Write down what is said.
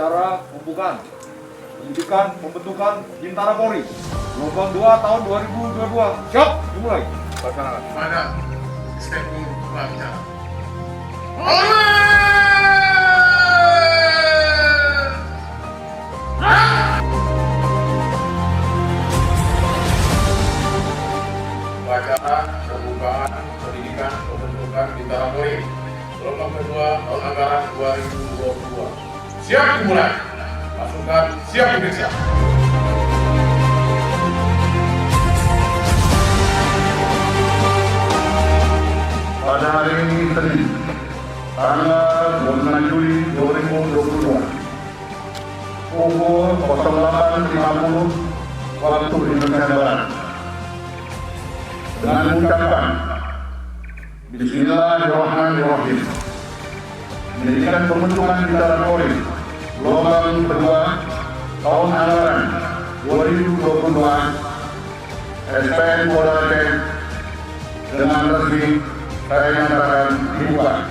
acara pembukaan pendidikan pembentukan Bintara Polri gelombang 2 tahun 2022. Siap, dimulai. Laksanakan. Pada Inspektur Upacara. Upacara pembukaan pendidikan pembentukan Bintara Polri gelombang kedua tahun anggaran 2022. Siap dimulai. Pasukan siap diperiksa. Pada hari ini Senin, tanggal 29 Juli 2022, pukul 08.50 waktu Indonesia Barat, dengan mengucapkan Bismillahirrahmanirrahim, menjadikan pembentukan Bintara Polri gelombang kedua tahun anggaran 2022 SPN Polda Aceh dengan resmi saya nyatakan dibuka.